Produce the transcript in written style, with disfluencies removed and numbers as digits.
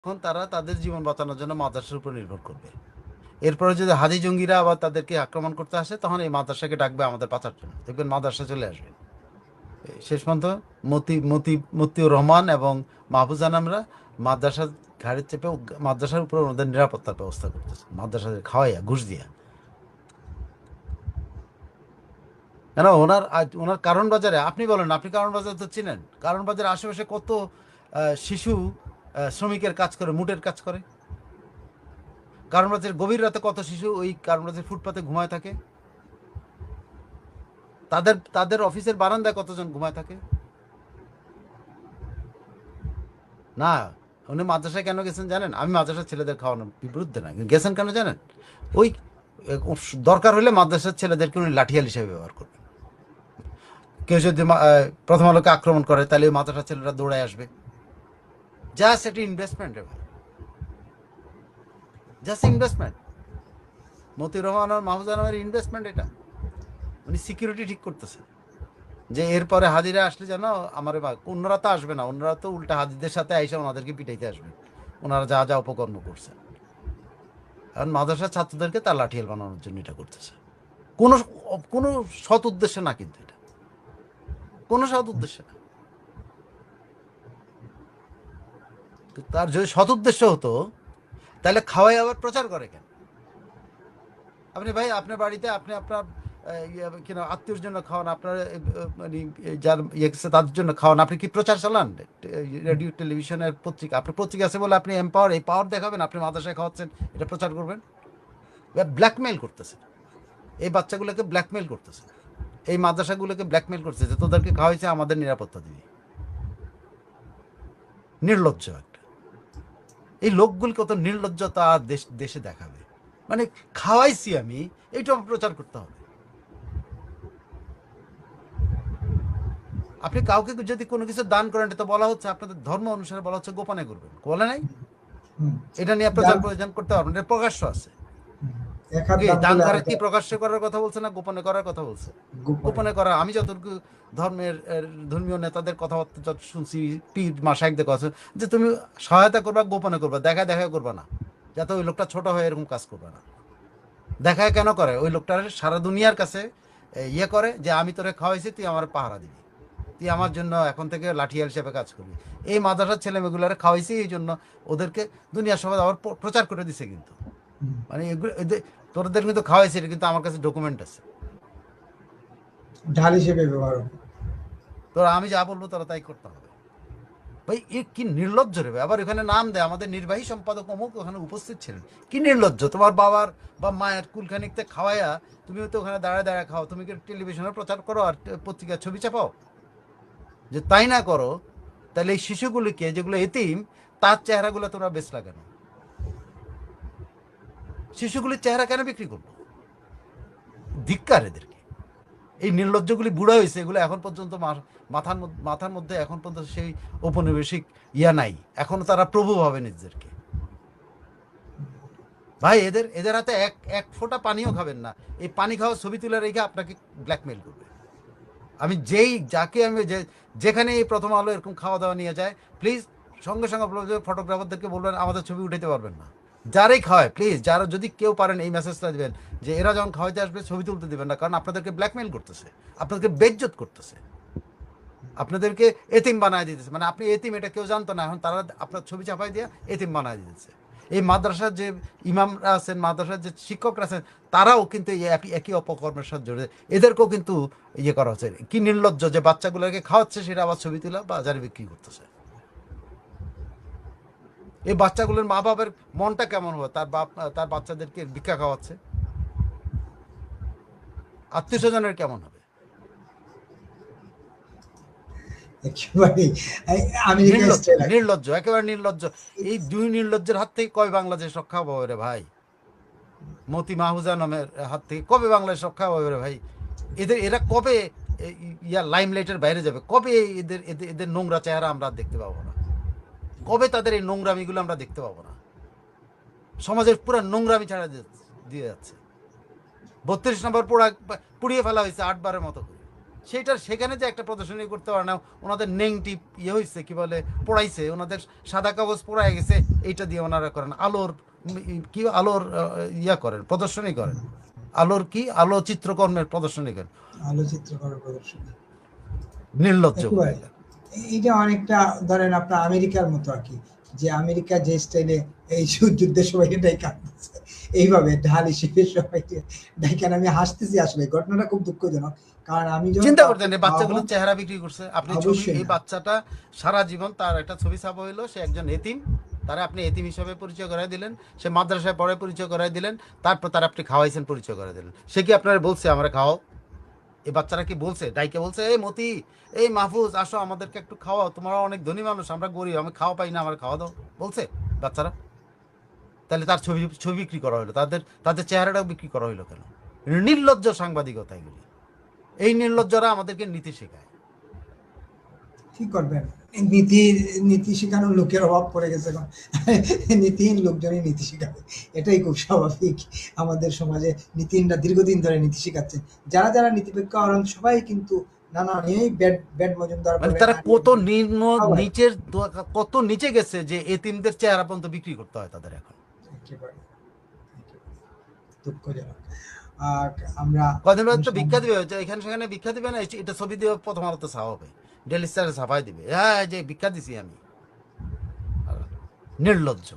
তখন তারা তাদের জীবন বাঁচানোর জন্য মাদ্রাসার উপর নির্ভর করবে। এরপরে যদি হাদি জঙ্গিরা আবার তাদেরকে আক্রমণ করতে আসে, তখন এই মাদ্রাসাকে ডাকবে আমাদের বাঁচার জন্য, দেখবেন মাদ্রাসা চলে আসবে। শেষ পর্যন্ত মতিউর রহমান এবং মাহফুজ আনামরা মাদ্রাসার ঘাড়ে চেপে মাদ্রাসার উপর ওদের নিরাপত্তার ব্যবস্থা করতেছে, মাদ্রাসাদের খাওয়াইয়া ঘুষ দিয়া। কেন ওনার কারণ বাজারে, আপনি বলেন, আপনি কারণ বাজার তো চিনেন, কারণ বাজারে আশেপাশে কত শিশু শ্রমিকের কাজ করে, মুটের কাজ করে। কারণ বাজারের গভীর রাতে কত শিশু ওই কারণ বাজারের ফুটপাতে ঘুমায় থাকে। তাদের তাদের অফিসের বারান্দায় কতজন ঘুমায় থাকে। না, উনি মাদ্রাসায় কেন গেছেন জানেন? আমি মাদ্রাসার ছেলেদের খাওয়ানোর বিরুদ্ধে না, গেছেন কেন জানেন? ওই দরকার হলে মাদ্রাসার ছেলেদেরকে উনি লাঠিয়াল হিসেবে ব্যবহার করবেন। কেউ যদি প্রথম আলোকে আক্রমণ করে, তাহলে ওই মাদ্রাসার ছেলেরা দৌড়ায় আসবে। জাস্ট একটা investment, just investment. Motiur Rahman আর মাহফুজ আলমের ইনভেস্টমেন্ট এটা। উনি সিকিউরিটি ঠিক করতেছেন যে এরপরে হাজিরা আসলে যেন আমার অন্যরা তো আসবে না, অন্যরা তো উল্টা হাজিদের সাথে আইসা ওনাদেরকে পিটাইতে আসবে, ওনারা যা যা অপকর্ম করছেন। কারণ মাদ্রাসার ছাত্রদেরকে তার লাঠিয়াল বানানোর জন্য এটা করতেছে। কোনো কোনো সৎ উদ্দেশ্যে না, কিন্তু এটা কোনো সৎ উদ্দেশ্যে না। তার যদি সৎ উদ্দেশ্য হতো, তাহলে খাওয়াই আবার প্রচার করে কেন? আপনি ভাই আপনার বাড়িতে আপনি আপনার কিনা আত্মীয়র জন্য খাওয়ান, আপনার মানে যার তাদের জন্য খাওয়ান, আপনি কি প্রচার চালান? রেডিও টেলিভিশনের পত্রিকা, আপনার পত্রিকা আছে বলে আপনি এম্পাওয়ার, এই পাওয়ার দেখাবেন, আপনি মাদ্রাসায় খাওয়াচ্ছেন, এটা প্রচার করবেন। ব্ল্যাকমেইল করতেছে, এই বাচ্চাগুলোকে ব্ল্যাকমেইল করতেছে, এই মাদ্রাসাগুলোকে ব্ল্যাকমেইল করতেছে, তোদেরকে খাওয়াইছে আমাদের নিরাপত্তা দিবি। নির্লজ্জ একটা। এই লোকগুলি কত নির্লজ্জতা দেশে দেখাবে, মানে খাওয়াইছি আমি, এইটা প্রচার করতে হবে। আপনি কাউকে যদি কোনো কিছু দান করেন, এটা তো বলা হচ্ছে আপনাদের ধর্ম অনুসারে বলা হচ্ছে গোপনে করবেন, বলে নাই? এটা নিয়ে প্রচার প্রয়োজন করতে পারবেন, এটা প্রকাশ্য আছে। দান করা কি প্রকাশ্য করার কথা বলছে না গোপনে করার কথা বলছে? গোপনে করা। আমি যতটুকু ধর্মীয় নেতাদের কথাবার্তা যত শুনছি, পীর মাশায়েখদের কথা, যে তুমি সহায়তা করবা গোপনে করবা, দেখা করবা না, যাতে ওই লোকটা ছোট হয়ে এরকম কাজ করবে না। দেখায় কেন করে? ওই লোকটার সারা দুনিয়ার কাছে ইয়ে করে যে আমি তোরে খাওয়াইছি, তুই আমার পাহারা দিবি, তুই আমার জন্য এখন থেকে লাঠিয়াল হিসেবে কাজ করবি। এই মাদ্রাসার ছেলে মেয়েগুলারে খাওয়াইছি, এই জন্য ওদেরকে দুনিয়ার সবাই আবার প্রচার করে দিছে। কিন্তু মানে এগুলো তোদের কিন্তু খাওয়াইছে, এটা কিন্তু আমার কাছে ডকুমেন্ট আছে, ঢাল হিসেবে ব্যবহার। তোরা আমি যা বলবো তোরা তাই করতে হবে। ভাই এ কি নির্লজ্জ রে ভাই! আবার এখানে নাম দেয় আমাদের নির্বাহী সম্পাদক অমুক ওখানে উপস্থিত ছিলেন। কি নির্লজ্জ! তোমার বাবার বা মায়ের কুলখানিকতে খাওয়াইয়া তুমি তো ওখানে দাঁড়ায় দাঁড়ায় খাও, তুমি কি টেলিভিশনে প্রচার করো আর পত্রিকার ছবি চাপাও? যে তাই না করো, তাহলে এই শিশুগুলিকে যেগুলো এতিম, তার চেহারাগুলো তোমরা বেশ লাগানো, শিশুগুলির চেহারা কেন বিক্রি করবো? ধিক্কার এদেরকে। এই নির্লজ্জগুলি বুড়া হয়েছে, এগুলো এখন পর্যন্ত মাথার মধ্যে এখন পর্যন্ত সেই ঔপনিবেশিক ইয়া নাই, এখনো তারা প্রভু ভাবে নিজেদেরকে। ভাই এদের এদের হাতে এক এক ফোঁটা পানিও খাবেন না, এই পানি খাওয়া ছবি তুলে রেখে আপনাকে ব্ল্যাকমেইল করবে। আমি যাকে আমি যেখানে এই প্রথম আলো এরকম খাওয়া দাওয়া নিয়ে যায়, প্লিজ সঙ্গে সঙ্গে ফটোগ্রাফারদেরকে বলবেন আমাদের ছবি উঠাইতে পারবেন না। যারাই খাওয়ায় প্লিজ, যারা যদি কেউ পারেন এই মেসেজটা দেবেন যে এরা যখন খাওয়াইতে আসবে ছবি তুলতে দেবেন না, কারণ আপনাদেরকে ব্ল্যাকমেইল করতেছে, আপনাদেরকে বেজ্জত করতেছে, আপনাদেরকে এতিম বানায় দিতেছে। মানে আপনি এতিম এটা কেউ জানতো না, এখন তারা আপনার ছবি চাপাই দিয়ে এতিম বানায় দিতেছে। এই মাদ্রাসার যে ইমামরা আছেন, মাদ্রাসার যে শিক্ষকরা আছেন, তারাও কিন্তু এই একই অপকর্মের সাথে জড়িত। এদেরকেও কিন্তু ইয়ে করা হচ্ছে। কি নির্লজ্জ যে বাচ্চাগুলোকে খাওয়াচ্ছে, সেটা আবার ছবি তুলে বাজারে বিক্রি করতেছে। এই বাচ্চাগুলোর মা বাবার মনটা কেমন হবে? তার বাচ্চাদেরকে ভিক্ষা খাওয়াচ্ছে, আত্মীয় স্বজনের কেমন হবে? নির্লজ্জ, একেবারে নির্লজ্জ। এই দুই নির্লজ্জের হাত থেকে কবে বাংলাদেশ রক্ষা হবে রে ভাই? মতি মাহফুজা নামের হাত থেকে কবে বাংলাদেশ রক্ষা হবে রে ভাই? এরা কবে লাইমলাইটের বাইরে যাবে? কবে এদের এদের এদের নোংরা চেহারা আমরা দেখতে পাবো না? কবে তাদের এই নোংরামিগুলো আমরা দেখতে পাবো না? সমাজের পুরো নোংরামি ছাড়া দিয়ে যাচ্ছে। 32 নম্বর পুড়িয়ে ফেলা হয়েছে 8 বারের মতো করে। সেখানে যে একটা প্রদর্শনী করতে পারে না, ওনাদের নেংটি ইয়ে হয়েছে কি বলে পোড়াইছে, ওনাদের সাদা কাগজ পোড়ায় গেছে, এইটা দিয়ে ওনারা করেন আলোর কি আলোর ইয়া করেন, প্রদর্শনী করেন, আলোর কি আলো চিত্রকর্মের প্রদর্শনী করেন, আলো চিত্রকর্মের প্রদর্শনী, নির্লজ্জ। এইটা অনেকটা ধরেন আপনার আমেরিকার মতো আর কি, যে আমেরিকা যে স্টাইলে এই যুদ্ধের সময় এটাই কাটতেছে, এইভাবে ঢাল হিসেবে সবাই দেখেন। আমি হাসতেছি, আসলে ঘটনাটা খুব দুঃখজনক, কারণ আমি চিন্তা করতেন এই বাচ্চাগুলোর চেহারা বিক্রি করছে আপনি ছবি, এই বাচ্চাটা সারা জীবন তার একটা ছবি ছাপা হইলো, সে একজন এতিম, তারা আপনি এতিম হিসাবে পরিচয় করাই দিলেন, সে মাদ্রাসায় পড়ে পরিচয় করাই দিলেন, তারপর তার আপনি খাওয়াইছেন, পরিচয় করাই দিলেন। সে কি আপনারা বলছে আমরা খাওয়াও? এই বাচ্চারা কি বলছে, ডাইকে বলছে এই মতি, এই মাহফুজ আসো আমাদেরকে একটু খাওয়াও, তোমরা অনেক ধনী মানুষ, আমরা গরিব, আমি খাওয়া পাই না, আমার খাওয়া দাও, বলছে বাচ্চারা? তাহলে তার ছবি ছবি বিক্রি করা হলো, তাদের চেহারাটাও বিক্রি করা হইলো কেন? নির্লজ্জ সাংবাদিকতা এগুলি। এই নির্লজ্জরা আমাদেরকে নীতি শেখায়। কি করবেন, নীতি শেখানোর লোকের অভাব পড়ে গেছে এখন, নীতিহীন লোকজনই নীতি শেখাবে, এটাই খুব স্বাভাবিক। আমাদের সমাজে নীতিহীনরা দীর্ঘদিন ধরে নীতি শেখাচ্ছেন, যারা যারা নীতিপেক্ষ আহরণ সবাই কিন্তু নানা এই ব্যাড মজুমদার, মানে তারা কত নিচের, কত নিচে গেছে যে এতিমদের চেহারা পর্যন্ত বিক্রি করতে হয় তাদের এখন। দুঃখজনক। আমরা কদিন বাদ তো ভিক্ষা দিবে, এখানে সেখানে ভিক্ষা দিবে না, এটা ছবি দিয়ে প্রথম আলোতে ছাপাবে, ডেলি স্টারে ছাপাই দিবে, হ্যাঁ যে ভিক্ষা দিছি আমি। নির্লজ্জ।